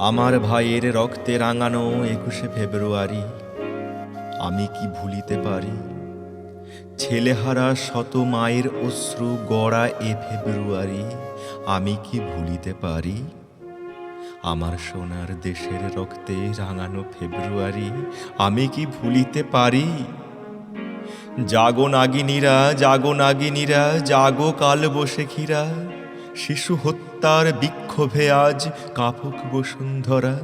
আমার ভাইয়ের রক্তে রাঙানো 21শে ফেব্রুয়ারি আমি কি ভুলিতে পারি? ছেলেহারা শত মায়ের অশ্রু গড়া এ ফেব্রুয়ারি আমি কি ভুলিতে পারি? আমার সোনার দেশের রক্তে রাঙানো ফেব্রুয়ারি আমি কি ভুলিতে পারি? জাগো নাগিনীরা, জাগো নাগিনীরা, জাগো কালবৈশাখীরা, শিশু হত্যার বিক্ষোভে আজ কাঁপুক বসুন্ধরা।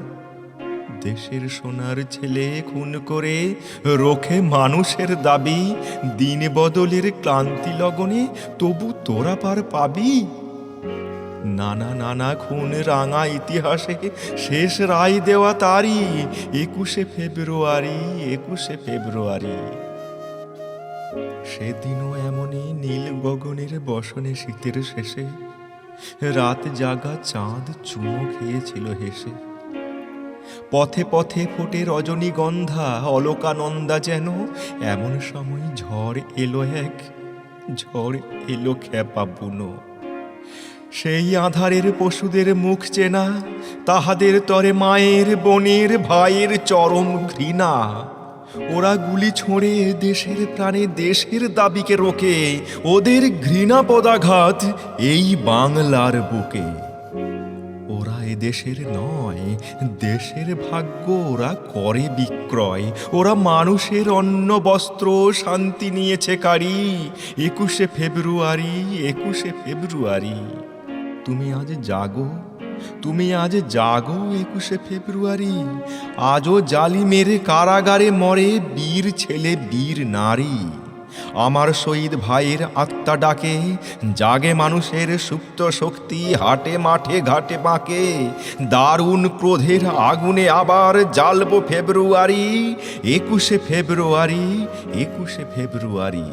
দেশের সোনার ছেলে খুন করে রোখে মানুষের দাবি, দিন বদলের ক্লান্তি লগনে তবু তোরা পার পাবি। নানা নানা খুন রাঙা ইতিহাসে শেষ রায় দেওয়া তারি 21শে ফেব্রুয়ারি, 21শে ফেব্রুয়ারি। সেদিনও এমনই নীল গগনের বসনে শীতের শেষে রাত জাগা চাঁদ চুমো খেয়েছিল হেসে। পথে পথে ফোটে রজনীগন্ধা, অলকানন্দা যেন এমন সময় ঝড় এলো ঝড় এলো খেপা বুনো। সেই আঁধারের পশুদের মুখ চেনা, তাহাদের তরে মায়ের বোনের ভাইয়ের চরম ঘৃণা। ওরা গুলি ছোঁড়ে দেশের প্রাণে দেশের দাবিকে রোকে, ওদের ঘৃণা পদাঘাত এই বাংলার বুকে। ওরা এ দেশের নয়, দেশের ভাগ্য ওরা করে বিক্রয়। ওরা মানুষের অন্ন বস্ত্র শান্তি নিয়েছে কারি 21শে ফেব্রুয়ারি, 21শে ফেব্রুয়ারি। তুমি আজ জাগো, তুমি আজ জাগো 21শে ফেব্রুয়ারি। আজও জালিমের কারাগারে মরে বীর ছেলে বীর নারী। আমার শহীদ ভাইয়ের আত্মা ডাকে, জাগে মানুষের সুপ্ত শক্তি হাটে মাঠে ঘাটে বাঁকে। দারুণ ক্রোধের আগুনে আবার জ্বালবো ফেব্রুয়ারি, 21শে ফেব্রুয়ারি, 21শে ফেব্রুয়ারি।